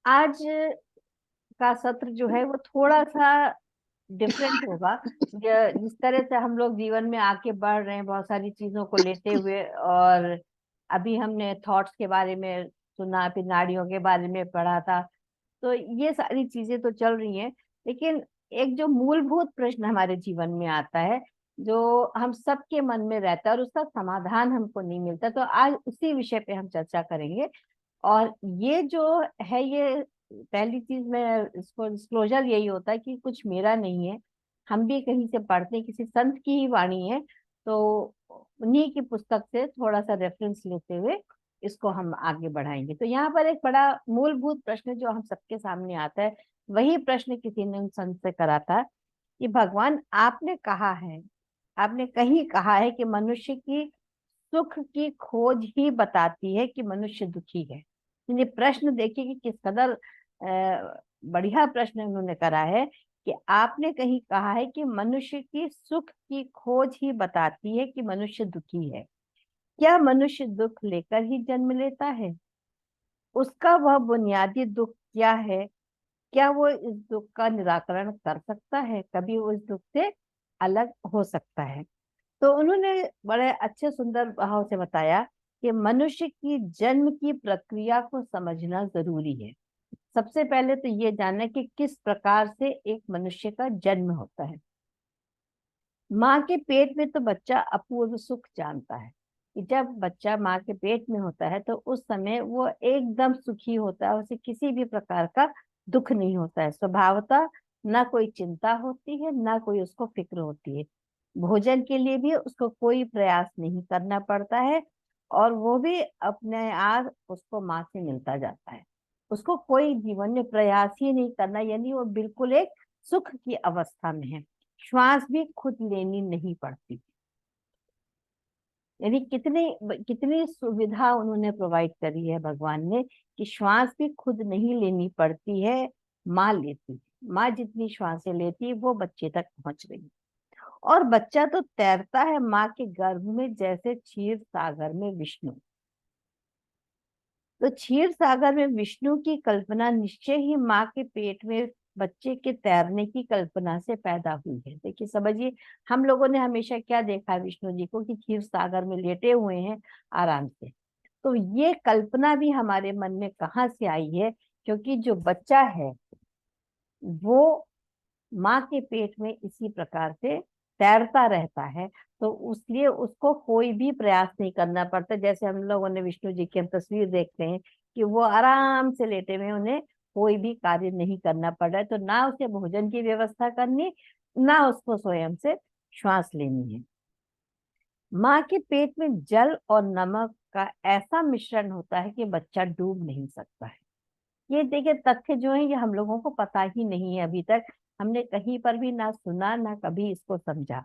आज का सत्र जो है वो थोड़ा सा डिफरेंट होगा। जिस तरह से हम लोग जीवन में आगे बढ़ रहे हैं बहुत सारी चीजों को लेते हुए, और अभी हमने थॉट्स के बारे में सुना, फिर नाड़ियों के बारे में पढ़ा था, तो ये सारी चीजें तो चल रही हैं। लेकिन एक जो मूलभूत प्रश्न हमारे जीवन में आता है, जो हम सबके मन में रहता है और उसका समाधान हमको नहीं मिलता, तो आज उसी विषय पे हम चर्चा करेंगे। और ये जो है, ये पहली चीज में इसको डिस्क्लोजर यही होता है कि कुछ मेरा नहीं है, हम भी कहीं से पढ़ते हैं, किसी संत की ही वाणी है, तो उन्हीं की पुस्तक से थोड़ा सा रेफरेंस लेते हुए इसको हम आगे बढ़ाएंगे। तो यहाँ पर एक बड़ा मूलभूत प्रश्न जो हम सबके सामने आता है, वही प्रश्न किसी ने उन संत से करा था कि भगवान, आपने कहा है, आपने कहीं कहा है कि मनुष्य की सुख की खोज ही बताती है कि मनुष्य दुखी है। ये प्रश्न देखिए कि किस कदर बढ़िया प्रश्न उन्होंने करा है कि आपने कहीं कहा है कि मनुष्य की सुख की खोज ही बताती है कि मनुष्य दुखी है। क्या मनुष्य दुख लेकर ही जन्म लेता है? उसका वह बुनियादी दुख क्या है? क्या वो इस दुख का निराकरण कर सकता है? कभी वो इस दुख से अलग हो सकता है? तो उन्होंने बड़े अच्छे सुंदर भाव से बताया कि मनुष्य की जन्म की प्रक्रिया को समझना जरूरी है। सबसे पहले तो ये जानना कि किस प्रकार से एक मनुष्य का जन्म होता है। माँ के पेट में तो बच्चा अपूर्व सुख जानता है कि जब बच्चा माँ के पेट में होता है तो उस समय वो एकदम सुखी होता है, उसे किसी भी प्रकार का दुख नहीं होता है स्वभावतः। ना कोई चिंता होती है, ना कोई उसको फिक्र होती है। भोजन के लिए भी उसको कोई प्रयास नहीं करना पड़ता है, और वो भी अपने आप उसको माँ से मिलता जाता है। उसको कोई जीवन में प्रयास ही नहीं करना, यानी वो बिल्कुल एक सुख की अवस्था में है। श्वास भी खुद लेनी नहीं पड़ती। यानी कितनी कितनी सुविधा उन्होंने प्रोवाइड करी है भगवान ने कि श्वास भी खुद नहीं लेनी पड़ती है, माँ लेती है। माँ जितनी श्वासें लेती है वो बच्चे तक पहुंच रही है। और बच्चा तो तैरता है माँ के गर्भ में जैसे क्षीर सागर में विष्णु। तो क्षीर सागर में विष्णु की कल्पना निश्चय ही माँ के पेट में बच्चे के तैरने की कल्पना से पैदा हुई है। देखिए, समझिए, हम लोगों ने हमेशा क्या देखा है विष्णु जी को कि क्षीर सागर में लेटे हुए हैं आराम से। तो ये कल्पना भी हमारे मन में कहाँ से आई है? क्योंकि जो बच्चा है वो माँ के पेट में इसी प्रकार से तैरता रहता है, तो इसलिए उसको कोई भी प्रयास नहीं करना पड़ता। जैसे हम लोगों ने विष्णु जी की हम तस्वीर देखते हैं कि वो आराम से लेटे हुए, उन्हें कोई भी कार्य नहीं करना पड़ रहा है। तो ना उसे भोजन की व्यवस्था करनी, ना उसको स्वयं से श्वास लेनी है। माँ के पेट में जल और नमक का ऐसा मिश्रण होता है कि बच्चा डूब नहीं सकता है। ये देखिए तथ्य जो है ये हम लोगों को पता ही नहीं है अभी तक। हमने कहीं पर भी ना सुना, ना कभी इसको समझा।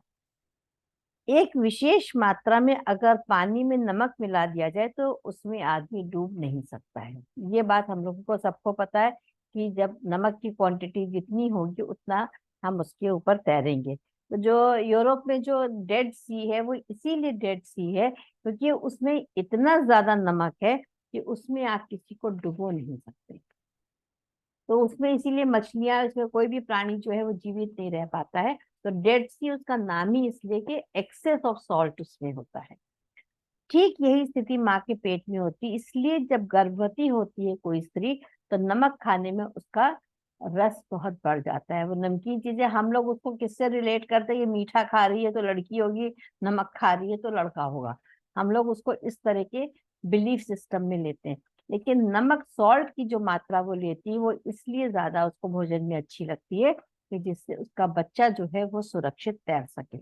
एक विशेष मात्रा में अगर पानी में नमक मिला दिया जाए तो उसमें आदमी डूब नहीं सकता है। ये बात हम लोगों को सबको पता है कि जब नमक की क्वांटिटी जितनी होगी उतना हम उसके ऊपर तैरेंगे। तो जो यूरोप में जो डेड सी है वो इसीलिए डेड सी है क्योंकि उसमें इतना ज्यादा नमक है कि उसमें आप किसी को डुबो नहीं सकते। तो उसमें इसीलिए मछलियां, इसमें कोई भी प्राणी जो है वो जीवित नहीं रह पाता है। तो डेड सी उसका नाम ही इसलिए कि एक्सेस ऑफ सॉल्ट उसमें होता है। ठीक यही स्थिति माँ के पेट में होती है। इसलिए जब गर्भवती होती है कोई स्त्री, तो नमक खाने में उसका रस बहुत बढ़ जाता है। वो नमकीन चीजें हम लोग उसको किससे रिलेट करते हैं? ये मीठा खा रही है तो लड़की होगी, नमक खा रही है तो लड़का होगा। हम लोग उसको इस तरह के बिलीफ सिस्टम में लेते हैं। लेकिन नमक, सॉल्ट की जो मात्रा वो लेती है वो इसलिए ज्यादा उसको भोजन में अच्छी लगती है कि जिससे उसका बच्चा जो है वो सुरक्षित तैर सके।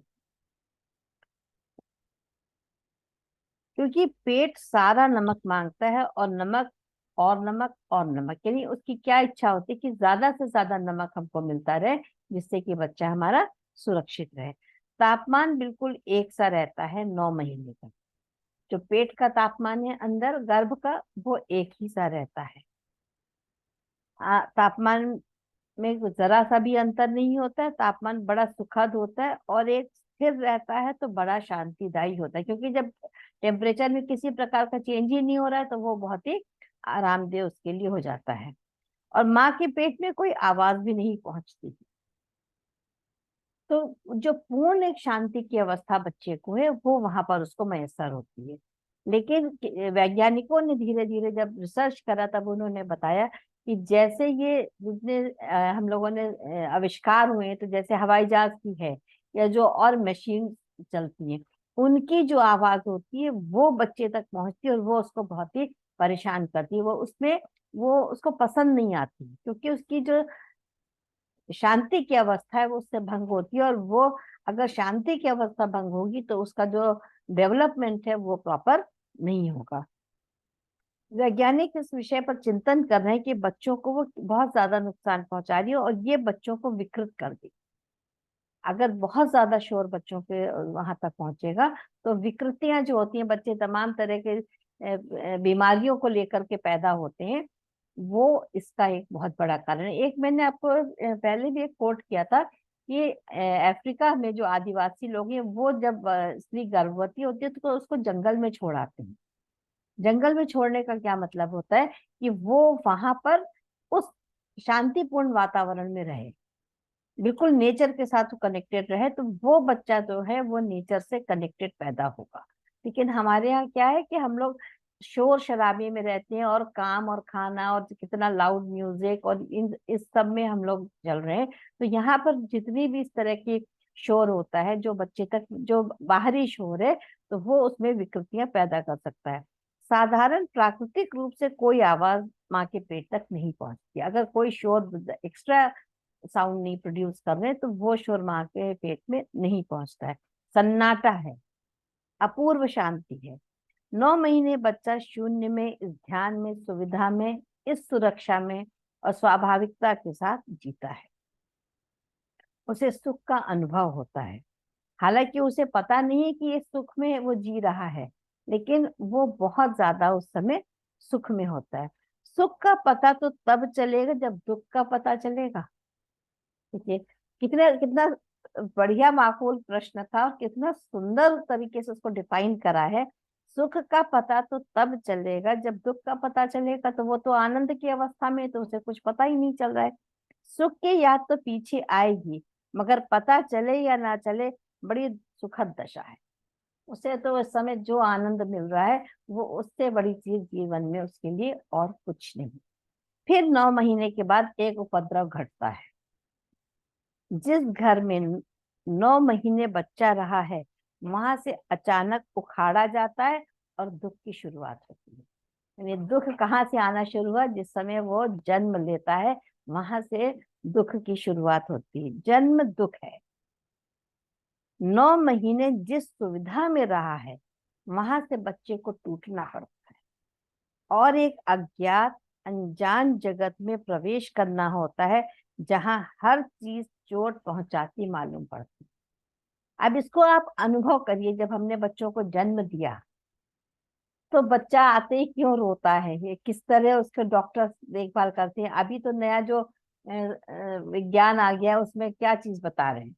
क्योंकि पेट सारा नमक मांगता है, और नमक और नमक और नमक, यानी उसकी क्या इच्छा होती है कि ज्यादा से ज्यादा नमक हमको मिलता रहे, जिससे कि बच्चा हमारा सुरक्षित रहे। तापमान बिल्कुल एक सा रहता है 9 महीने तक। जो पेट का तापमान है अंदर गर्भ का, वो एक ही सा रहता है। तापमान में जरा सा भी अंतर नहीं होता है। तापमान बड़ा सुखद होता है और एक स्थिर रहता है, तो बड़ा शांतिदायी होता है। क्योंकि जब टेम्परेचर में किसी प्रकार का चेंज ही नहीं हो रहा है तो वो बहुत ही आरामदेह उसके लिए हो जाता है। और माँ के पेट में कोई आवाज भी नहीं पहुंचती। तो जो पूर्ण एक शांति की अवस्था बच्चे को है वो वहां पर उसको मैसर होती है। लेकिन वैज्ञानिकों ने धीरे धीरे जब रिसर्च करा तब उन्होंने बताया कि जैसे ये जितने हम लोगों ने आविष्कार हुए हैं, तो जैसे हवाई जहाज की है या जो और मशीन चलती हैं, उनकी जो आवाज होती है वो बच्चे तक पहुंचती है और वो उसको बहुत ही परेशान करती है। वो उसको पसंद नहीं आती, क्योंकि उसकी जो शांति की अवस्था है वो उससे भंग होती है। और वो अगर शांति की अवस्था भंग होगी तो उसका जो डेवलपमेंट है वो प्रॉपर नहीं होगा। वैज्ञानिक इस विषय पर चिंतन कर रहे हैं कि बच्चों को वो बहुत ज्यादा नुकसान पहुंचा रही है और ये बच्चों को विकृत कर देगी। अगर बहुत ज्यादा शोर बच्चों के वहां तक पहुंचेगा तो विकृतियां जो होती हैं, बच्चे तमाम तरह के बीमारियों को लेकर के पैदा होते हैं, वो इसका एक बहुत बड़ा कारण है। एक मैंने आपको पहले भी एक कोट किया था कि अफ्रीका में जो आदिवासी लोग हैं वो जब स्त्री गर्भवती होती है तो उसको जंगल में छोड़ आते हैं। जंगल में छोड़ने का क्या मतलब होता है कि वो वहां पर उस शांतिपूर्ण वातावरण में रहे, बिल्कुल नेचर के साथ कनेक्टेड रहे, तो वो बच्चा जो है वो नेचर से कनेक्टेड पैदा होगा। लेकिन हमारे यहाँ क्या है कि हम लोग शोर शराबे में रहते हैं और काम और खाना और कितना लाउड म्यूजिक और इन इस सब में हम लोग चल रहे हैं। तो यहाँ पर जितनी भी इस तरह की शोर होता है जो बच्चे तक जो बाहरी शोर है, तो वो उसमें विकृतियां पैदा कर सकता है। साधारण प्राकृतिक रूप से कोई आवाज माँ के पेट तक नहीं पहुंचती। अगर कोई शोर एक्स्ट्रा साउंड नहीं प्रोड्यूस कर रहे तो वो शोर माँ के पेट में नहीं पहुंचता है। सन्नाटा है, अपूर्व शांति है। 9 महीने बच्चा शून्य में, इस ध्यान में, सुविधा में, इस सुरक्षा में और स्वाभाविकता के साथ जीता है। उसे सुख का अनुभव होता है। हालांकि उसे पता नहीं है कि ये सुख में वो जी रहा है, लेकिन वो बहुत ज्यादा उस समय सुख में होता है। सुख का पता तो तब चलेगा जब दुख का पता चलेगा। देखिए कितना कितना बढ़िया माकूल प्रश्न था और कितना सुंदर तरीके से उसको डिफाइन करा है। सुख का पता तो तब चलेगा जब दुख का पता चलेगा। तो वो तो आनंद की अवस्था में है, तो उसे कुछ पता ही नहीं चल रहा है। सुख की याद तो पीछे आएगी, मगर पता चले या ना चले, बड़ी सुखद दशा है। उसे तो इस समय जो आनंद मिल रहा है वो उससे बड़ी चीज जीवन में उसके लिए और कुछ नहीं। फिर 9 महीने के बाद एक उपद्रव घटता है। जिस घर में 9 महीने बच्चा रहा है वहां से अचानक उखाड़ा जाता है और दुख की शुरुआत होती है। यानी दुख कहाँ से आना शुरू हुआ? जिस समय वो जन्म लेता है वहां से दुख की शुरुआत होती है। जन्म दुख है। 9 महीने जिस सुविधा में रहा है वहां से बच्चे को टूटना पड़ता है और एक अज्ञात अनजान जगत में प्रवेश करना होता है, जहां हर चीज चोट पहुंचाती मालूम पड़ती। अब इसको आप अनुभव करिए, जब हमने बच्चों को जन्म दिया तो बच्चा आते ही क्यों रोता है, ये किस तरह उसके डॉक्टर देखभाल करते हैं। अभी तो नया जो विज्ञान आ गया है उसमें क्या चीज बता रहे हैं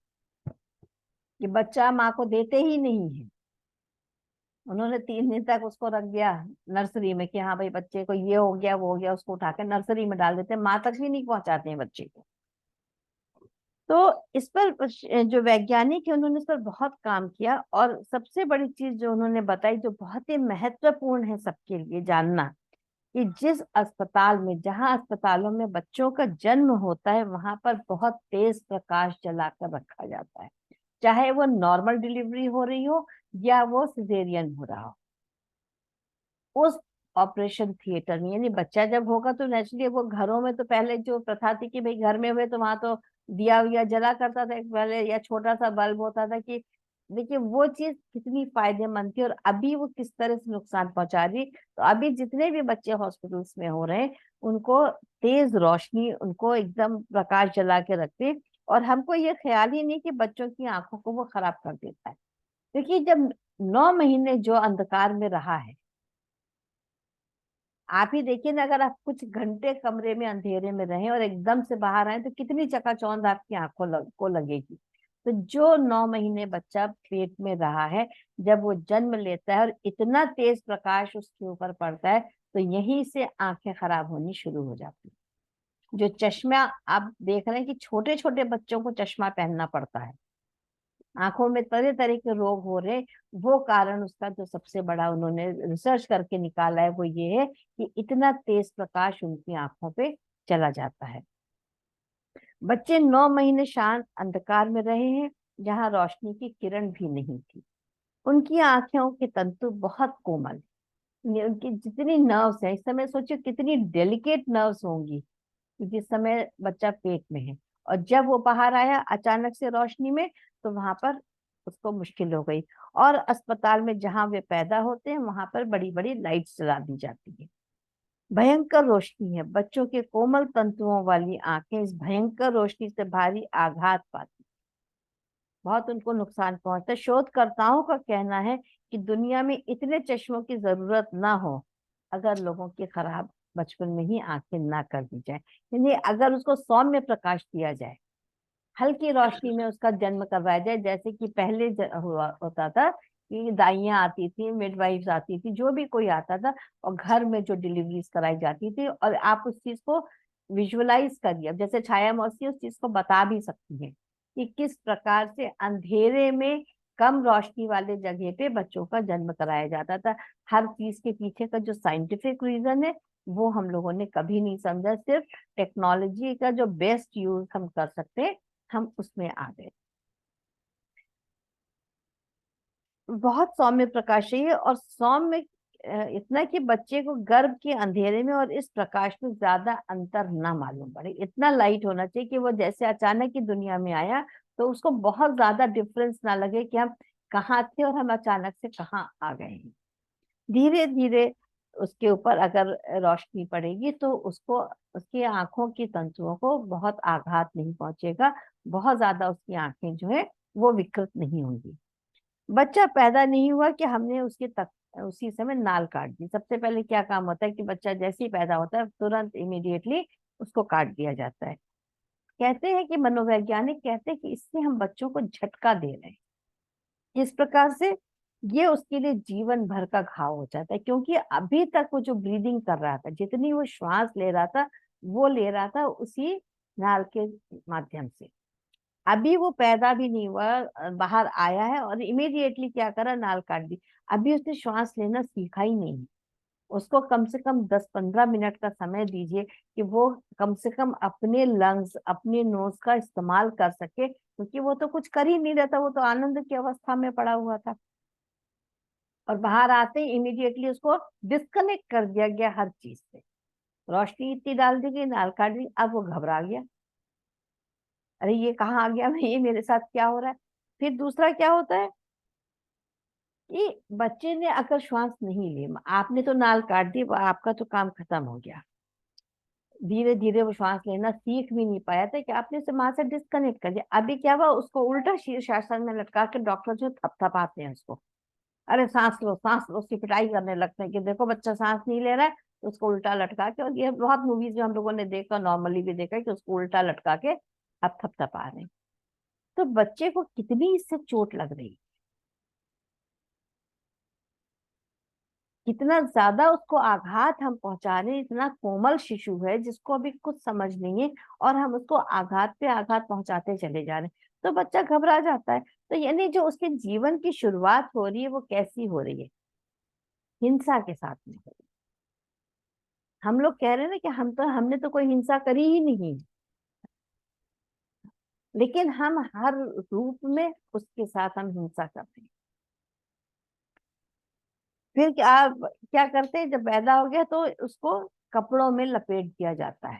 कि बच्चा माँ को देते ही नहीं है। उन्होंने 3 दिन तक उसको रख दिया नर्सरी में कि हाँ भाई बच्चे को ये हो गया वो हो गया, उसको उठा के नर्सरी में डाल देते हैं, माँ तक भी नहीं पहुंचाते हैं बच्चे को। तो इस पर जो वैज्ञानिक है उन्होंने इस पर बहुत काम किया और सबसे बड़ी चीज जो उन्होंने बताई, जो बहुत ही महत्वपूर्ण है सबके लिए जानना, कि जिस अस्पताल में, जहां अस्पतालों में बच्चों का जन्म होता है वहां पर बहुत तेज प्रकाश जलाकर रखा जाता है। चाहे वो नॉर्मल डिलीवरी हो रही हो या वो सिजेरियन हो रहा हो। उस ऑपरेशन थिएटर में, यानी बच्चा जब होगा तो नेचुरली वो घरों में तो पहले जो प्रथा थी कि भाई घर में हुए तो वहां तो दिया विया जला करता था एक पहले, या छोटा सा बल्ब होता था कि देखिए वो चीज कितनी फायदेमंद थी और अभी वो किस तरह से नुकसान पहुंचा रही। तो अभी जितने भी बच्चे हॉस्पिटल्स में हो रहे हैं उनको तेज रोशनी, उनको एकदम प्रकाश जला के रखते, और हमको ये ख्याल ही नहीं कि बच्चों की आंखों को वो खराब कर देता है। क्योंकि जब 9 महीने जो अंधकार में रहा है, आप ही देखिए ना, अगर आप कुछ घंटे कमरे में अंधेरे में रहें और एकदम से बाहर आए तो कितनी चकाचौंध आपकी आंखों को लगेगी। तो जो 9 महीने बच्चा पेट में रहा है, जब वो जन्म लेता है और इतना तेज प्रकाश उसके ऊपर पड़ता है, तो यहीं से आंखें खराब होनी शुरू हो जाती है। जो चश्मा आप देख रहे हैं कि छोटे छोटे बच्चों को चश्मा पहनना पड़ता है, आंखों में तरह तरह के रोग हो रहे, वो कारण उसका जो सबसे बड़ा उन्होंने रिसर्च करके निकाला है वो ये है कि इतना तेज प्रकाश उनकी आंखों पे चला जाता है। बच्चे 9 महीने शांत अंधकार में रहे हैं, जहां रोशनी की किरण भी नहीं थी। उनकी आंखों के तंतु बहुत कोमल, ये उनकी जितनी नर्व्स है, इस समय सोचिए कितनी डेलिकेट नर्व्स होंगी जिस समय बच्चा पेट में है। और जब वो बाहर आया अचानक से रोशनी में, तो वहां पर उसको मुश्किल हो गई। और अस्पताल में जहां वे पैदा होते हैं वहां पर बड़ी बड़ी लाइट्स जला दी जाती है। भयंकर रोशनी है, बच्चों के कोमल तंतुओं वाली आंखें इस भयंकर रोशनी से भारी आघात पाती, बहुत उनको नुकसान पहुंचता है। शोधकर्ताओं का कहना है कि दुनिया में इतने चश्मों की जरूरत ना हो अगर लोगों की खराब बचपन में ही आंखें ना कर दी जाए। यानी अगर उसको सौम्य प्रकाश दिया जाए, हल्की रोशनी में उसका जन्म करवाया जाए, जैसे कि पहले हुआ होता था कि दाइयां आती थी, मिडवाइफ्स आती थी, जो भी कोई आता था और घर में जो डिलीवरीज कराई जाती थी, और आप उस चीज को विजुअलाइज करिए। अब जैसे छाया मौसी उस चीज को बता भी सकती है कि किस प्रकार से अंधेरे में कम रोशनी वाले जगह पे बच्चों का जन्म कराया जाता था। हर चीज के पीछे का जो साइंटिफिक रीजन है वो हम लोगों ने कभी नहीं समझा, सिर्फ टेक्नोलॉजी का जो बेस्ट यूज हम कर सकते हैं हम उसमें आ गए। बहुत सौम्य प्रकाश चाहिए, और सौम्य इतना कि बच्चे को गर्भ के अंधेरे में और इस प्रकाश में ज्यादा अंतर ना मालूम पड़े। इतना लाइट होना चाहिए कि वो जैसे अचानक ही दुनिया में आया तो उसको बहुत ज्यादा डिफरेंस ना लगे कि हम कहाँ थे और हम अचानक से कहाँ आ गए हैं। धीरे धीरे उसके ऊपर अगर रोशनी पड़ेगी तो उसको, उसकी आंखों की तंतुओं को बहुत आघात नहीं पहुंचेगा, बहुत ज्यादा उसकी आंखें जो है वो विकृत नहीं होंगी। बच्चा पैदा नहीं हुआ कि हमने उसके तक उसी समय नाल काट दी। सबसे पहले क्या काम होता है कि बच्चा जैसे ही पैदा होता है तुरंत इमीडिएटली उसको काट दिया जाता है। कहते हैं कि मनोवैज्ञानिक कहते हैं कि इससे हम बच्चों को झटका दे रहे हैं। किस प्रकार से? ये उसके लिए जीवन भर का घाव हो जाता है, क्योंकि अभी तक वो जो ब्रीदिंग कर रहा था, जितनी वो श्वास ले रहा था वो ले रहा था उसी नाल के माध्यम से। अभी वो पैदा भी नहीं हुआ, बाहर आया है और इमीडिएटली क्या करा, नाल काट दी। अभी उसने श्वास लेना सीखा ही नहीं। उसको कम से कम 10-15 मिनट का समय दीजिए कि वो कम से कम अपने लंग्स, अपने नोज का इस्तेमाल कर सके, क्योंकि वो तो कुछ कर ही नहीं रहा था, वो तो आनंद की अवस्था में पड़ा हुआ था। और बाहर आते ही इमीडिएटली उसको डिस्कनेक्ट कर दिया गया हर चीज से। रोशनी इतनी डाल दी गई, नाल काट दी, अब वो घबरा गया, अरे ये कहाँ आ गया मैं, ये मेरे साथ क्या हो रहा है। फिर दूसरा क्या होता है कि बच्चे ने अगर श्वास नहीं ली, आपने तो नाल काट दी, आपका तो काम खत्म हो गया। धीरे धीरे वो श्वास लेना सीख भी नहीं पाया था कि आपने से माँ से डिस्कनेक्ट कर दिया। अभी क्या हुआ, उसको उल्टा शीर्षासन में लटका के डॉक्टर जो थपथपाते हैं उसको, अरे सांस लो सांस लो, उसकी पिटाई करने लगते हैं कि देखो बच्चा सांस नहीं ले रहा है, तो उसको उल्टा लटका के, और ये बहुत मूवीज में हम लोगों ने देखा, नॉर्मली भी देखा है कि उसको उल्टा लटका के अब थपथपा रहे हैं। तो बच्चे को कितनी इससे चोट लग रही है, कितना ज्यादा उसको आघात हम पहुंचा रहे हैं। इतना कोमल शिशु है जिसको अभी कुछ समझ नहीं है, और हम उसको आघात पे आघात पहुंचाते चले जा रहे हैं, तो बच्चा घबरा जाता है। तो यानी जो उसके जीवन की शुरुआत हो रही है वो कैसी हो रही है, हिंसा के साथ में हो रही है। हम लोग कह रहे हैं ना कि हमने तो कोई हिंसा करी ही नहीं, लेकिन हम हर रूप में उसके साथ हम हिंसा करते हैं। फिर क्या करते हैं, जब पैदा हो गया तो उसको कपड़ों में लपेट दिया जाता है।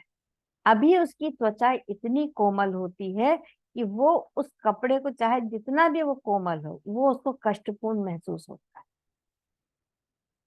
अभी उसकी त्वचा इतनी कोमल होती है कि वो उस कपड़े को, चाहे जितना भी वो कोमल हो, वो उसको कष्टपूर्ण महसूस होता है,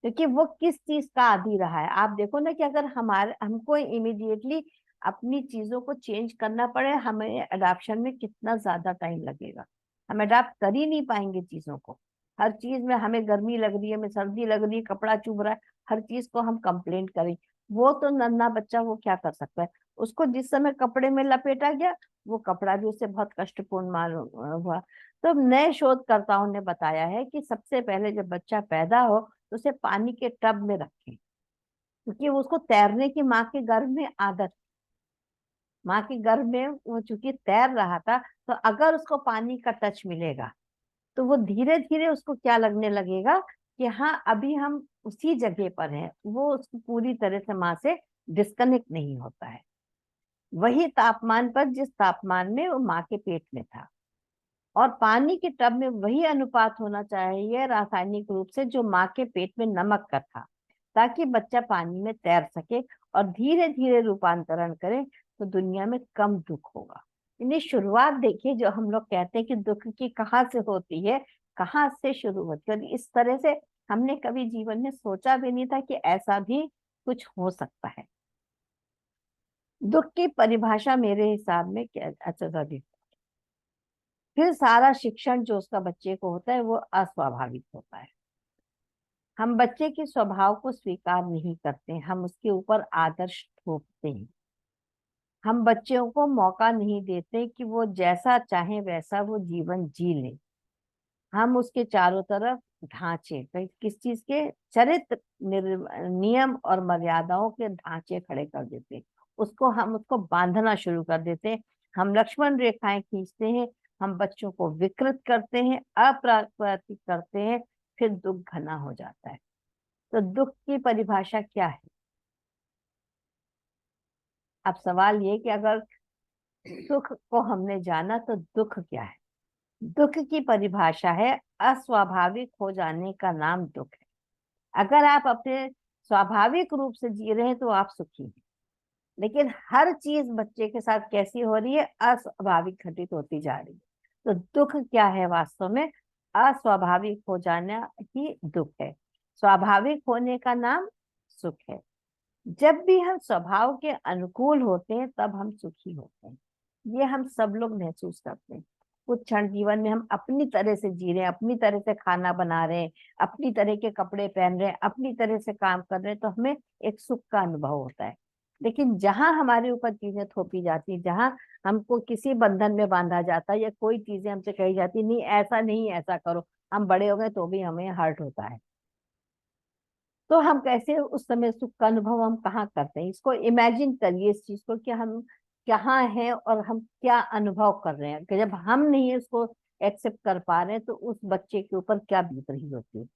क्योंकि वो किस चीज का आदी रहा है। आप देखो ना कि अगर हमारे हमको इमीडिएटली अपनी चीजों को चेंज करना पड़े, हमें अडाप्शन में कितना ज्यादा टाइम लगेगा। हम अडाप्ट कर ही नहीं पाएंगे चीजों को। हर चीज में हमें गर्मी लग रही है, हमें सर्दी लग रही है, कपड़ा चुभ रहा है, हर चीज को हम कंप्लेंट करें। वो तो नन्हा बच्चा वो क्या कर सकता है, उसको जिस समय कपड़े में लपेटा गया वो कपड़ा भी उससे बहुत कष्टपूर्ण मालूम हुआ। तो नए शोधकर्ताओं ने बताया है कि सबसे पहले जब बच्चा पैदा हो तो उसे पानी के टब में रखें, क्योंकि उसको तैरने की माँ के गर्भ में आदत, माँ के गर्भ में वो चूंकि तैर रहा था, तो अगर उसको पानी का टच मिलेगा तो वो धीरे धीरे उसको क्या लगने लगेगा कि हाँ अभी हम उसी जगह पर हैं, वो उसको पूरी तरह से माँ से डिस्कनेक्ट नहीं होता है, वही तापमान पर जिस तापमान में वो माँ के पेट में था। और पानी के टब में वही अनुपात होना चाहिए रासायनिक रूप से जो माँ के पेट में नमक का था, ताकि बच्चा पानी में तैर सके और धीरे धीरे रूपांतरण करे, तो दुनिया में कम दुख होगा। यानी शुरुआत देखिए, जो हम लोग कहते हैं कि दुख की कहाँ से होती है, कहाँ से शुरू होती है, और इस तरह से हमने कभी जीवन में सोचा भी नहीं था कि ऐसा भी कुछ हो सकता है। दुख की परिभाषा मेरे हिसाब में क्या, अच्छा सॉरी, फिर सारा शिक्षण जो उसका बच्चे को होता है वो अस्वाभाविक होता है। हम बच्चे के स्वभाव को स्वीकार नहीं करते, हम उसके ऊपर आदर्श थोपते हैं, हम बच्चों को मौका नहीं देते कि वो जैसा चाहे वैसा वो जीवन जी ले। हम उसके चारों तरफ ढांचे, किस चीज के, चरित्र, नियम और मर्यादाओं के ढांचे खड़े कर देते हैं। हम उसको बांधना शुरू कर देते हैं, हम लक्ष्मण रेखाएं खींचते हैं, हम बच्चों को विकृत करते हैं, अप्राकृतिक करते हैं, फिर दुख घना हो जाता है। तो दुख की परिभाषा क्या है? अब सवाल ये कि अगर सुख को हमने जाना तो दुख क्या है? दुख की परिभाषा है अस्वाभाविक हो जाने का नाम दुख है। अगर आप अपने स्वाभाविक रूप से जी रहे हैं तो आप सुखी हैं, लेकिन हर चीज बच्चे के साथ कैसी हो रही है, अस्वाभाविक घटित होती जा रही है। तो दुख क्या है वास्तव में? अस्वाभाविक हो जाना ही दुख है, स्वाभाविक होने का नाम सुख है। जब भी हम स्वभाव के अनुकूल होते हैं तब हम सुखी होते हैं, ये हम सब लोग महसूस करते हैं। कुछ क्षण जीवन में हम अपनी तरह से जी रहे हैं, अपनी तरह से खाना बना रहे हैं, अपनी तरह के कपड़े पहन रहे हैं, अपनी तरह से काम कर रहे हैं, तो हमें एक सुख का अनुभव होता है। लेकिन जहां हमारे ऊपर चीजें थोपी जाती, जहां हमको किसी बंधन में बांधा जाता है, या कोई चीजें हमसे कही जाती, नहीं ऐसा नहीं, ऐसा करो, हम बड़े हो गए तो भी हमें हर्ट होता है। तो हम कैसे उस समय सुख का अनुभव हम कहाँ करते हैं? इसको इमेजिन करिए इस चीज को कि हम कहाँ हैं और हम क्या अनुभव कर रहे हैं, कि जब हम नहीं इसको एक्सेप्ट कर पा रहे हैं तो उस बच्चे के ऊपर क्या बीत रही होती है।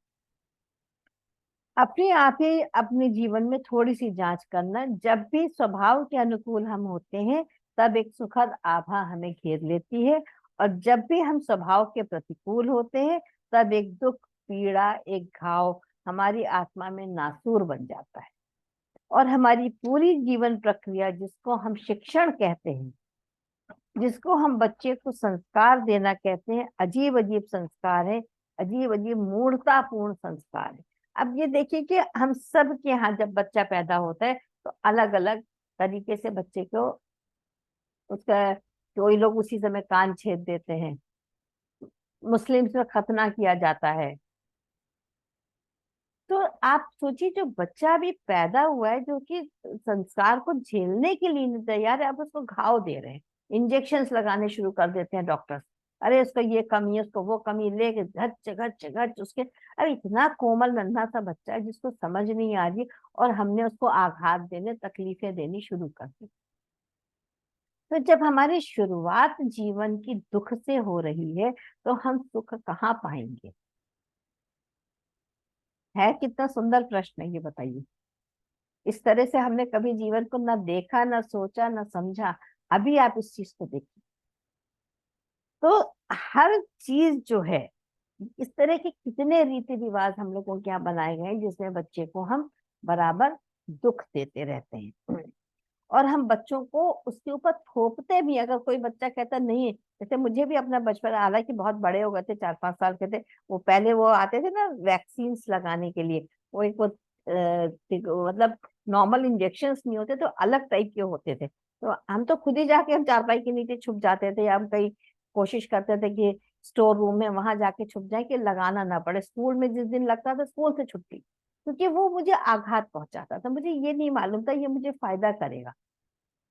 अपने आप ही अपने जीवन में थोड़ी सी जांच करना, जब भी स्वभाव के अनुकूल हम होते हैं तब एक सुखद आभा हमें घेर लेती है, और जब भी हम स्वभाव के प्रतिकूल होते हैं तब एक दुख, पीड़ा, एक घाव हमारी आत्मा में नासूर बन जाता है। और हमारी पूरी जीवन प्रक्रिया, जिसको हम शिक्षण कहते हैं, जिसको हम बच्चे को संस्कार देना कहते हैं, अजीब अजीब संस्कार है, अजीब अजीब मूर्खतापूर्ण संस्कार है। अब ये देखिए कि हम सब के यहाँ जब बच्चा पैदा होता है तो अलग अलग तरीके से बच्चे को उसका, कोई लोग उसी समय कान छेद देते हैं, मुस्लिम्स में खतना किया जाता है। तो आप सोचिए, जो बच्चा भी पैदा हुआ है जो कि संस्कार को झेलने के लिए नहीं तैयार है, आप उसको घाव दे रहे हैं, इंजेक्शंस लगाने शुरू कर देते हैं डॉक्टर्स। अरे उसको ये कमी है, उसको वो कमी, लेके घच घच घच उसके, अरे इतना कोमल नन्हा सा बच्चा है जिसको समझ नहीं आ रही, और हमने उसको आघात देने, तकलीफें देनी शुरू कर दी। तो जब हमारी शुरुआत जीवन की दुख से हो रही है तो हम सुख कहाँ पाएंगे? है कितना सुंदर प्रश्न है, ये बताइए। इस तरह से हमने कभी जीवन को ना देखा, ना सोचा, ना समझा। अभी आप इस चीज को देखिए, तो हर चीज जो है, इस तरह के कितने रीति रिवाज हम लोगों के यहाँ बनाए गए हैं जिसमें बच्चे को हम बराबर दुख देते रहते हैं, और हम बच्चों को उसके ऊपर थोपते भी। अगर कोई बच्चा कहता नहीं, जैसे मुझे भी अपना बचपन, हालांकि बहुत बड़े हो गए थे, 4-5 साल के थे, वो पहले वो आते थे ना वैक्सीन लगाने के लिए, वो एक वो मतलब नॉर्मल इंजेक्शंस नहीं होते तो अलग टाइप के होते थे, तो हम तो खुद ही जाके हम चारपाई के नीचे छुप जाते थे, या हम कहीं कोशिश करते थे कि स्टोर रूम में वहां जाके छुप जाए कि लगाना ना पड़े, स्कूल में जिस दिन लगता था स्कूल से छुट्टी। क्योंकि वो मुझे आघात पहुंचाता था, मुझे ये नहीं मालूम था ये मुझे फायदा करेगा।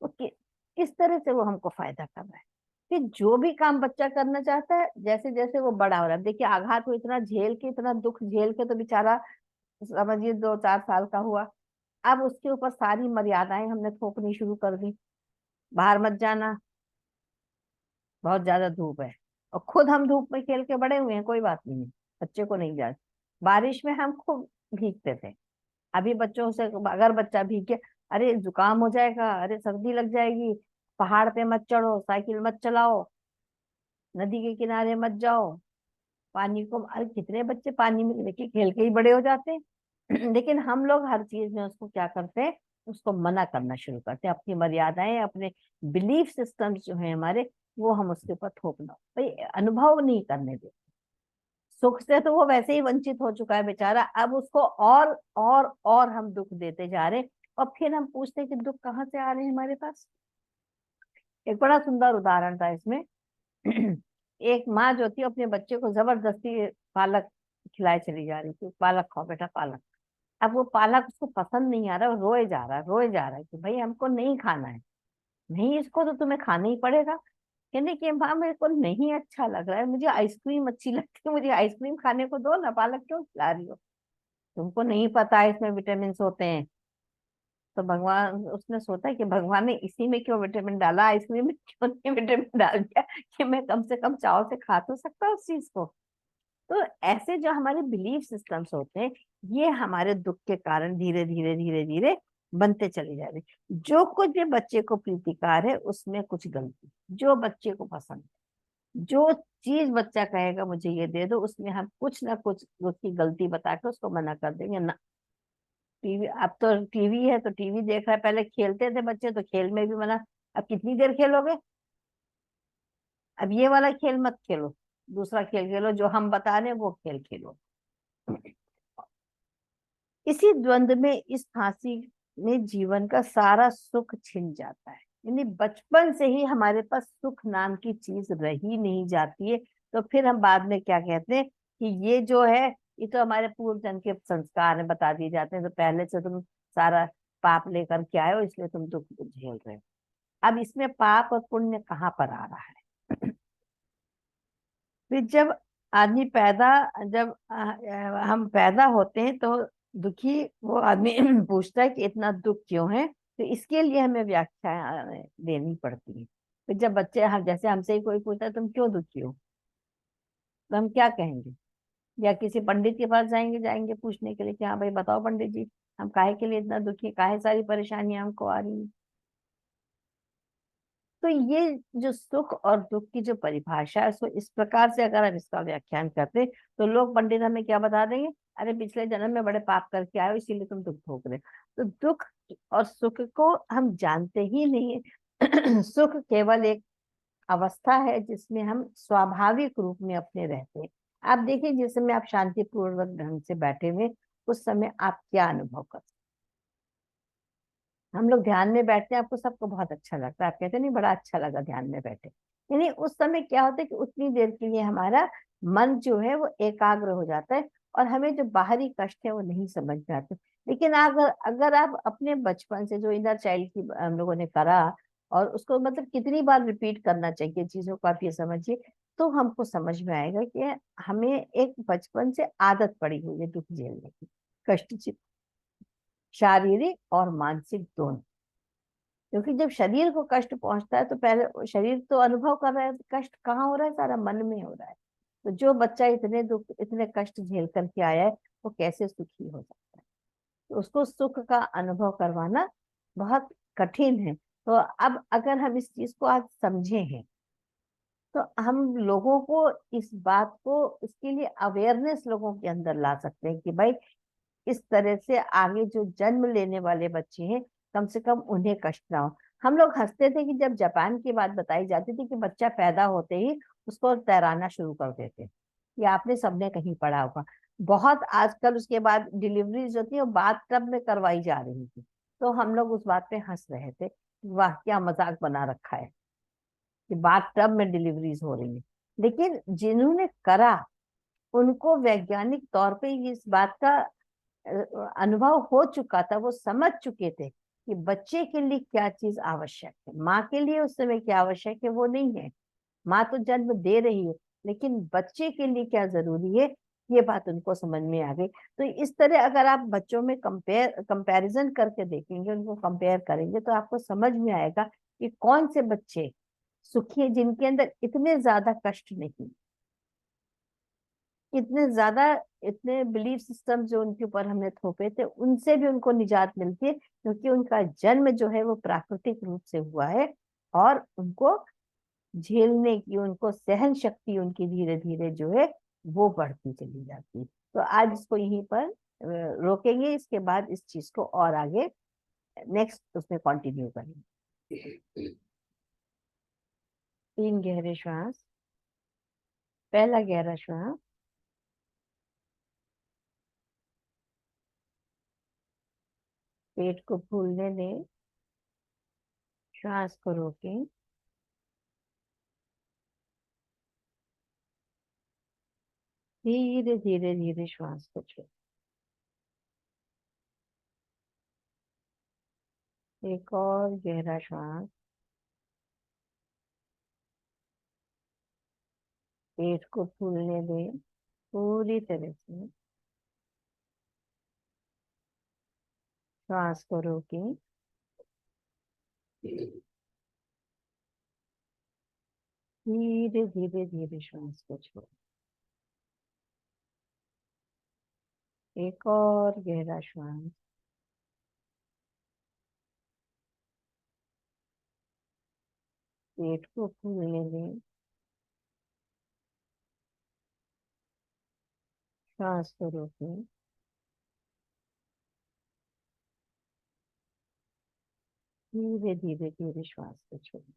तो किस तरह से वो हमको फायदा कर रहा है। फिर जो भी काम बच्चा करना चाहता है, जैसे जैसे वो बड़ा हो रहा है, देखिए आघात को इतना झेल के, इतना दुख झेल के तो बेचारा समझिए 2-4 साल का हुआ। अब उसके ऊपर सारी मर्यादाएं हमने थोपनी शुरू कर दी। बाहर मत जाना, बहुत ज्यादा धूप है। और खुद हम धूप में खेल के बड़े हुए हैं, कोई बात नहीं है, बच्चे को नहीं जा। बारिश में हम खूब भीगते थे। अभी बच्चों से अगर बच्चा भीग के, अरे जुकाम हो जाएगा, अरे सर्दी लग जाएगी, पहाड़ पे मत चढ़ो, साइकिल मत चलाओ, नदी के किनारे मत जाओ, पानी को, अरे कितने बच्चे पानी में लेके खेल के ही बड़े हो जाते हैं। लेकिन हम लोग हर चीज में उसको क्या करते हैं, उसको मना करना शुरू करते हैं। अपनी मर्यादाएं, अपने बिलीफ सिस्टम्स जो है हमारे, वो हम उसके ऊपर थोपना भाई अनुभव नहीं करने देते। सुख से तो वो वैसे ही वंचित हो चुका है बेचारा, अब उसको और हम दुख देते जा रहे हैं। और फिर हम पूछते हैं कि दुख कहाँ से आ रहे हैं हमारे पास। एक बड़ा सुंदर उदाहरण था इसमें। एक माँ जो थी अपने बच्चे को जबरदस्ती पालक खिलाए चली जा रही थी, पालक खाओ बेटा पालक। अब वो पालक उसको पसंद नहीं आ रहा, वो रोए जा रहा है, रोए जा रहा है कि भाई हमको नहीं खाना है। नहीं, इसको तो तुम्हें खाना ही पड़ेगा। कहने की माँ मेरे को नहीं अच्छा लग रहा है, मुझे आइसक्रीम अच्छी लगती है, मुझे आइसक्रीम खाने को दो ना, पालक क्यों खिला रही हो। तुमको नहीं पता है इसमें विटामिन होते हैं। तो भगवान, उसने सोचा कि भगवान ने इसी में क्यों विटामिन डाला, आइसक्रीम में क्यों नहीं विटामिन डाल दिया, कि मैं कम से कम चाव से खा तो सकता हूँ उस चीज को। तो ऐसे जो हमारे बिलीफ सिस्टम्स होते हैं, ये हमारे दुख के कारण धीरे धीरे धीरे धीरे बनते चले जा रहे हैं। जो कुछ भी बच्चे को प्रीतिकार है उसमें कुछ गलती, जो बच्चे को पसंद है, जो चीज बच्चा कहेगा मुझे ये दे दो, उसमें हम कुछ ना कुछ उसकी गलती बता के उसको मना कर देंगे ना। टीवी, अब तो टीवी है तो टीवी देख रहा है, पहले खेलते थे बच्चे तो खेल में भी मना। अब कितनी देर खेलोगे, अब ये वाला खेल मत खेलो, दूसरा खेल खेलो, जो हम बता रहे हैं वो खेल खेलो। इसी द्वंद में, इस फांसी में जीवन का सारा सुख छिन जाता है। यानी बचपन से ही हमारे पास सुख नाम की चीज रही नहीं जाती है। तो फिर हम बाद में क्या कहते हैं कि ये जो है, ये तो हमारे पूर्व जन्म के संस्कार है, बता दिए जाते हैं, तो पहले से तुम सारा पाप लेकर के आए हो, इसलिए तुम दुख झेल रहे हो। अब इसमें पाप और पुण्य कहाँ पर आ रहा है। फिर जब आदमी पैदा, जब हम पैदा होते हैं तो दुखी वो आदमी पूछता है कि इतना दुख क्यों है, तो इसके लिए हमें व्याख्या देनी पड़ती है। फिर जब बच्चे, हम जैसे हमसे ही कोई पूछता है तुम क्यों दुखी हो, तो हम क्या कहेंगे, या किसी पंडित के पास जाएंगे, जाएंगे पूछने के लिए कि हाँ भाई बताओ पंडित जी, हम काहे के लिए इतना दुखी, काहे सारी परेशानियां हमको आ रही हैं। तो ये जो सुख और दुख की जो परिभाषा है, सो इस प्रकार से अगर हम इसका व्याख्यान करते, तो लोग, पंडित हमें क्या बता देंगे, अरे पिछले जन्म में बड़े पाप करके आए हो इसीलिए तुम दुख भोग रहे हो। तो दुख और सुख को हम जानते ही नहीं है। सुख केवल एक अवस्था है जिसमें हम स्वाभाविक रूप में अपने रहते हैं। आप देखिए, जिस समय आप शांतिपूर्वक ढंग से बैठे हुए, उस समय आप क्या अनुभव करते हैं। हम लोग ध्यान में बैठते हैं, आपको सबको बहुत अच्छा लगता है, आप कहते हैं नहीं बड़ा अच्छा लगा ध्यान में बैठे। यानी उस समय क्या होता है कि उतनी देर के लिए हमारा मन जो है वो एकाग्र हो जाता है, और हमें जो बाहरी कष्ट है वो नहीं समझ में आते। लेकिन अगर अगर आप अपने बचपन से जो इनर चाइल्ड की हम लोगों ने करा, और उसको मतलब कितनी बार रिपीट करना चाहिए चीजों को, आप ये समझिए, तो हमको समझ में आएगा कि हमें एक बचपन से आदत पड़ी हुई है दुख झेलने की, कष्ट, शारीरिक और मानसिक दोनों। क्योंकि जब शरीर को कष्ट पहुंचता है तो पहले शरीर तो अनुभव कर रहा है, कष्ट कहाँ हो रहा है, सारा मन में हो रहा है। तो जो बच्चा इतने दुख, इतने कष्ट झेल करके आया है, वो कैसे सुखी हो सकता है। तो उसको सुख का अनुभव करवाना बहुत कठिन है। तो अब अगर हम इस चीज को आज समझे हैं, तो हम लोगों को इस बात को, इसके लिए अवेयरनेस लोगों के अंदर ला सकते हैं कि भाई इस तरह से आगे जो जन्म लेने वाले बच्चे हैं, कम से कम उन्हें कष्ट ना हो। हम लोग हंसते थे कि जब जापान की बात बताई जाती थी कि बच्चा पैदा होते ही उसको तैराना शुरू कर देते, ये आपने सबने कहीं पढ़ा होगा। बहुत आजकल उसके बाद डिलीवरीज होती है वो बाथ टब में करवाई जा रही थी, तो हम लोग उस बात पे हंस रहे थे, वाह क्या मजाक बना रखा है कि बाथ टब में डिलीवरीज हो रही है। लेकिन जिन्होंने करा, उनको वैज्ञानिक तौर पे इस बात का अनुभव हो चुका था, वो समझ चुके थे कि बच्चे के लिए क्या चीज आवश्यक है। माँ के लिए उस समय क्या आवश्यक है वो नहीं है, माँ तो जन्म दे रही है, लेकिन बच्चे के लिए क्या जरूरी है ये बात उनको समझ में आ गई। तो इस तरह अगर आप बच्चों में कंपैरिजन करके देखेंगे, उनको कंपेयर करेंगे, तो आपको समझ में आएगा कि कौन से बच्चे सुखी हैं, जिनके अंदर इतने ज्यादा कष्ट नहीं, इतने ज्यादा, इतने बिलीफ सिस्टम जो उनके ऊपर हमने थोपे थे उनसे भी उनको निजात मिलती है, क्योंकि उनका जन्म जो है वो प्राकृतिक रूप से हुआ है, और उनको झेलने की, उनको सहन शक्ति उनकी धीरे धीरे जो है वो बढ़ती चली जाती है। तो आज इसको यहीं पर रोकेंगे, इसके बाद इस चीज को और आगे नेक्स्ट उसमें कंटिन्यू करेंगे। 3 गहरे श्वास। पहला गहरा श्वास, पेट को फूलने दें, श्वास को रोकें, धीरे धीरे धीरे श्वास को छोड़ें। एक और गहरा श्वास, पेट को फूलने दें पूरी तरह से, श्वास को रोकें, धीरे धीरे धीरे श्वास को छोड़ें। एक और गहरा श्वास, पेट को फूलने दें, श्वास को रोकें, धीरे धीरे धीरे श्वास को छोड़ें,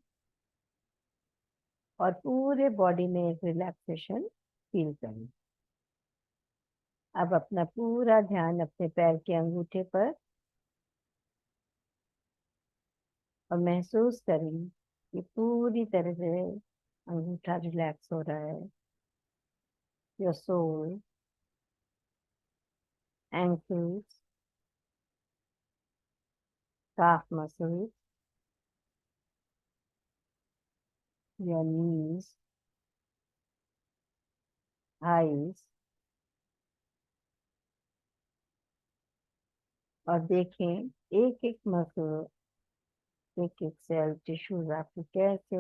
और पूरे बॉडी में एक रिलैक्सेशन फील करें। अब अपना पूरा ध्यान अपने पैर के अंगूठे पर, और महसूस करें कि पूरी तरह से अंगूठा रिलैक्स हो रहा है। Your sole, ankles, calf muscles, your knees, thighs, और देखें एक एक मसल, एक एक सेल, टिश्यूज आपके कैसे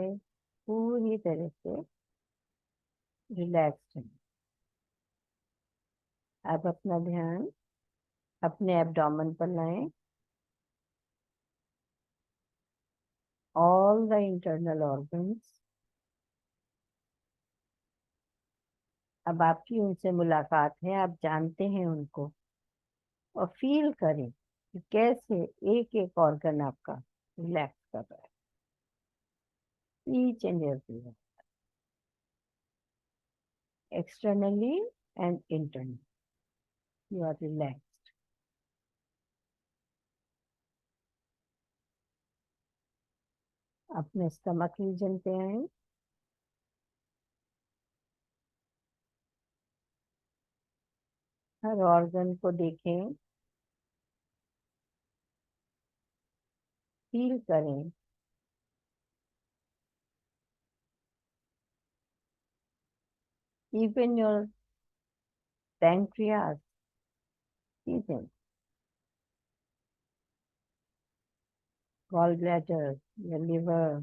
पूरी तरह से रिलैक्स्ड है। आप अपना ध्यान अपने एब्डोमेन पर लाएं। ऑल द इंटरनल ऑर्गन्स, अब आपकी उनसे मुलाकात है, आप जानते हैं उनको, और फील करें कि कैसे एक एक ऑर्गन आपका रिलैक्स कर रहा है। Each and every one, externally and internally, you are relax. अपने स्टमक रीजन पे आए, हर ऑर्गन को देखें, फील करें। इवन योर पैंक्रियास, ठीक, गॉल ब्लैडर, योर लिवर,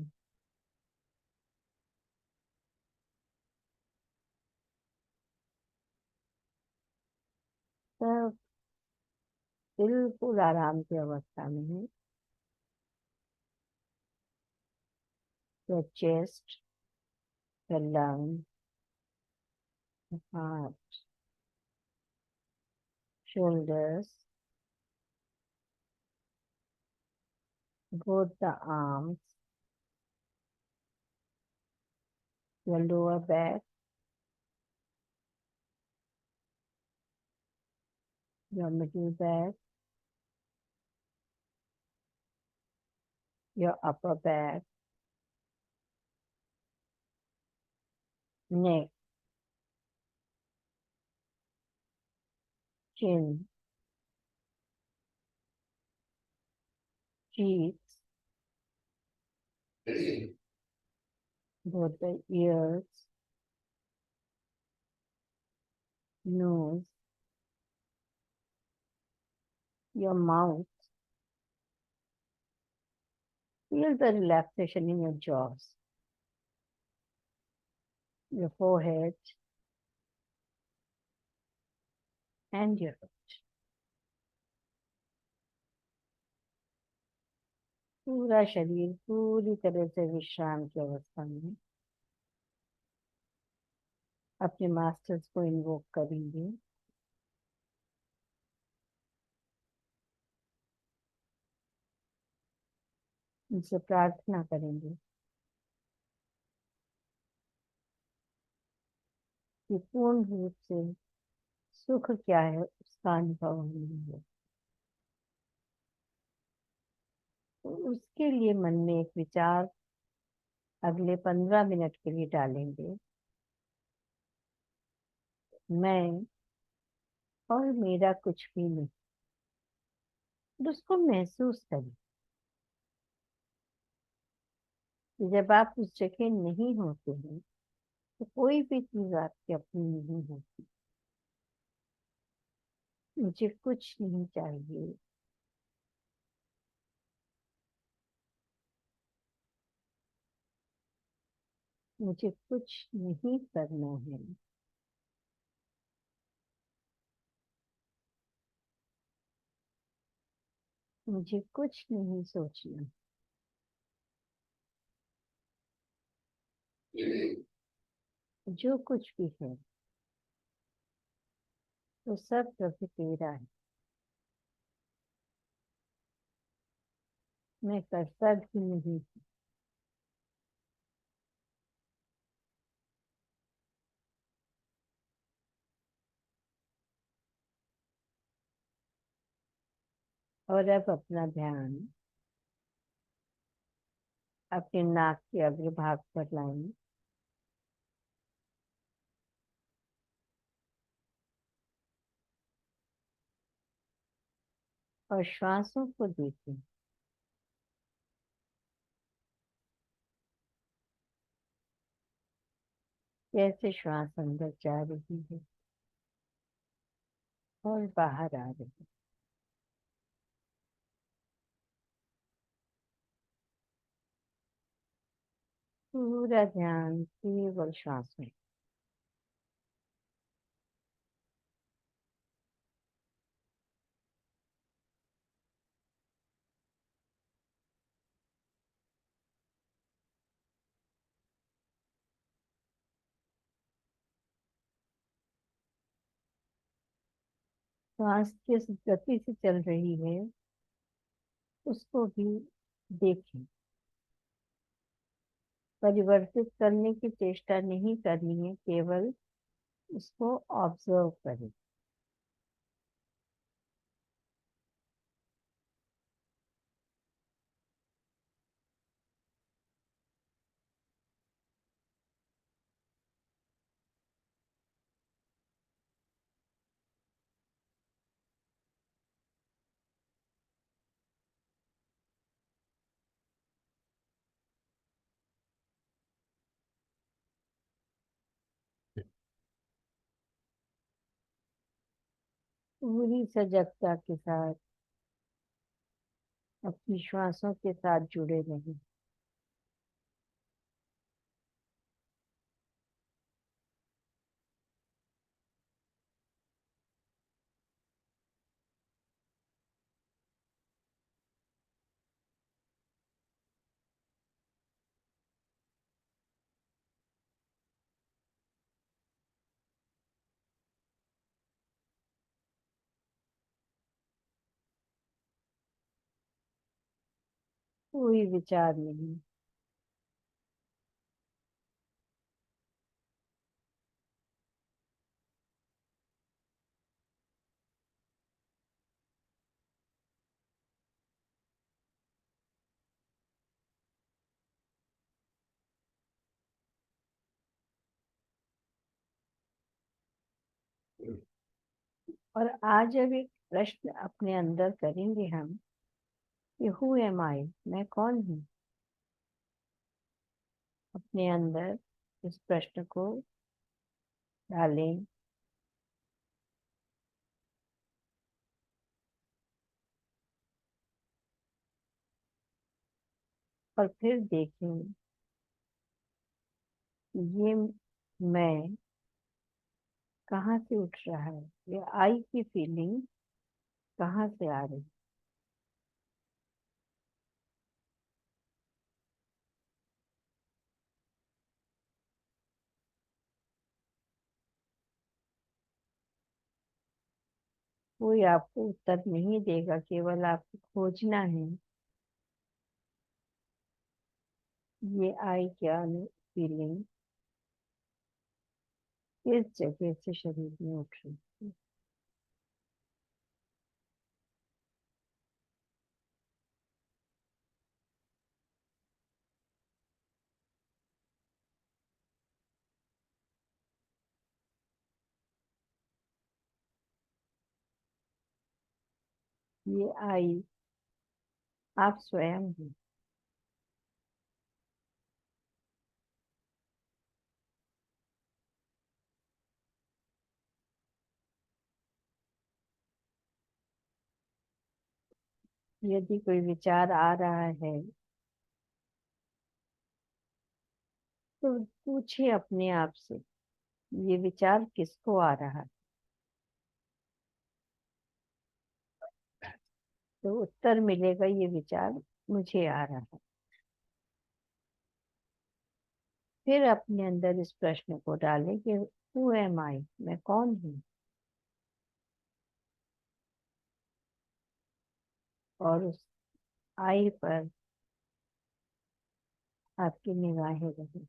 सब बिल्कुल आराम की अवस्था में है। Your chest, your lung, heart, shoulders, both the arms, your lower back, your middle back, your upper back, neck, chin, cheeks, both the ears, nose, your mouth. Feel the relaxation in your jaws, your forehead, and your पूरा शरीर पूरी तरह से विश्राम की अवस्था में अपने मास्टर्स को इन्वोक करेंगे। उनसे प्रार्थना करेंगे कि पूर्ण रूप से सुख क्या है उसका अनुभव हमें हो। तो उसके लिए मन में एक विचार अगले 15 मिनट के लिए डालेंगे, मैं और मेरा कुछ भी नहीं। और उसको महसूस करें कि जब आप उस जगह नहीं होते हैं तो कोई भी चीज आपकी अपनी नहीं होती। मुझे कुछ नहीं चाहिए, मुझे कुछ नहीं करना है, मुझे कुछ नहीं सोचना। जो कुछ भी है तो सब प्रभु तेरा है। मैं करता भी नहीं। और अब अपना ध्यान अपने नाक के अग्रभाग पर लाएं और श्वासों को देखें। कैसे श्वास अंदर जा रही है और बाहर आ रही है। पूरा ध्यान केवल श्वास में। श्वास किस गति से चल रही है उसको भी देखें। परिवर्तित करने की चेष्टा नहीं करनी है, केवल उसको ऑब्जर्व करें। पूरी सजगता के साथ अपनी श्वासों के साथ जुड़े रहें। कोई विचार नहीं। और आज अब एक प्रश्न अपने अंदर करेंगे हम कि हु एम आई, मैं कौन हूँ। अपने अंदर इस प्रश्न को डालें। और फिर देखें ये मैं कहाँ से उठ रहा है, ये आई की फीलिंग कहाँ से आ रही। कोई आपको उत्तर नहीं देगा, केवल आपको खोजना है ये आई क्या फीलिंग इस जगह से शरीर में उठ रही है। ये आई आप स्वयं हैं। यदि कोई विचार आ रहा है तो पूछिए अपने आप से, ये विचार किसको आ रहा है। तो उत्तर मिलेगा ये विचार मुझे आ रहा है। फिर अपने अंदर इस प्रश्न को डालें कि हु एम आई, मैं कौन हूँ। और उस आई पर आपकी निगाहें रहें।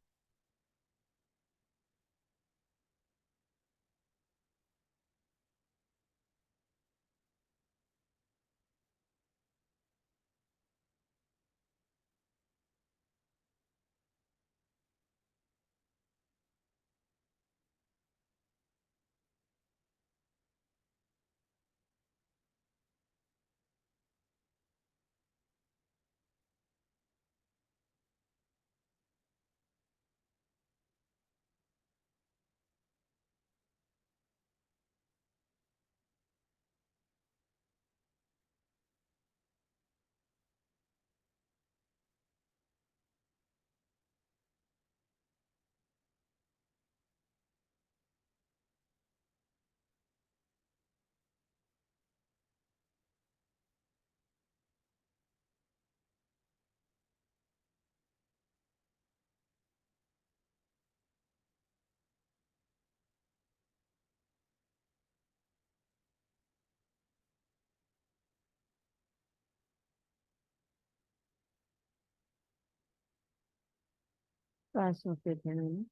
सांसों पे ध्यान।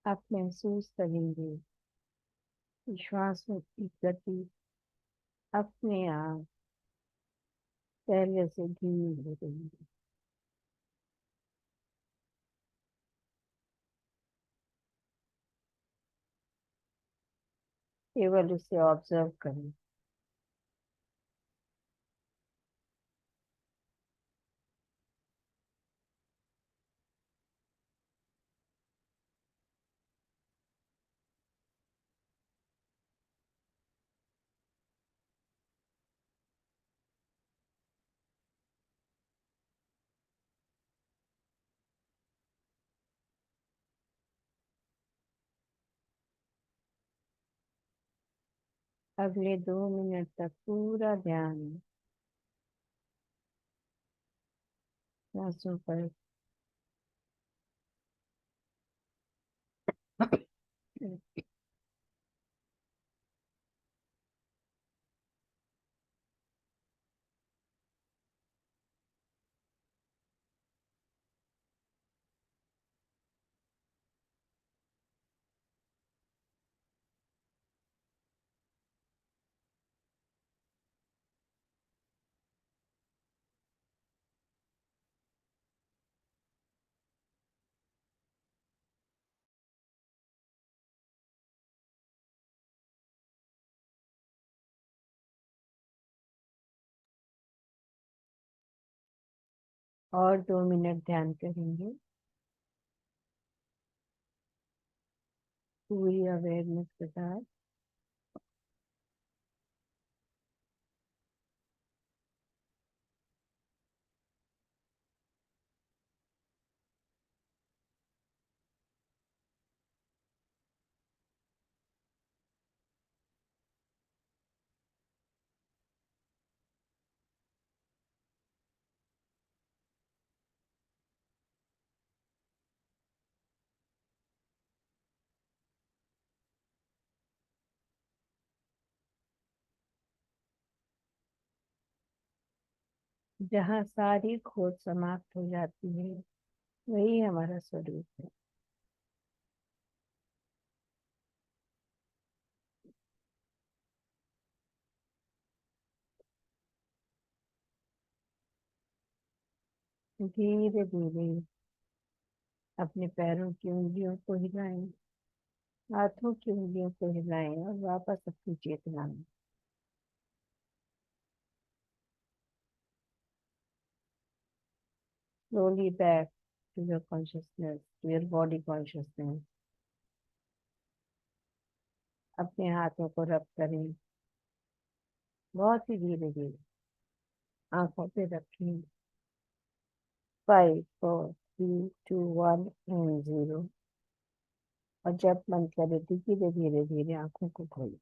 आप महसूस करेंगे कि श्वासों की गति अपने आप पहले से धीमी हो रही है। केवल उसे ऑब्जर्व करें। अगले 2 मिनट तक पूरा ध्यान सांसों पर। और 2 मिनट ध्यान करेंगे पूरी अवेयरनेस के साथ। जहाँ सारी खोज समाप्त हो जाती है वही हमारा स्वरूप है। धीरे धीरे अपने पैरों की उंगलियों को हिलाएं, हाथों की उंगलियों को हिलाएं और वापस अपनी चेतना में। Slowly back to your consciousness, to your body consciousness. अपने हाथों को रब करें, बहुत ही धीरे धीरे आंखों पे रखें। 5 4 3 2 1 एंड 0। और जब मन करे धीरे धीरे धीरे आंखों को खोलें।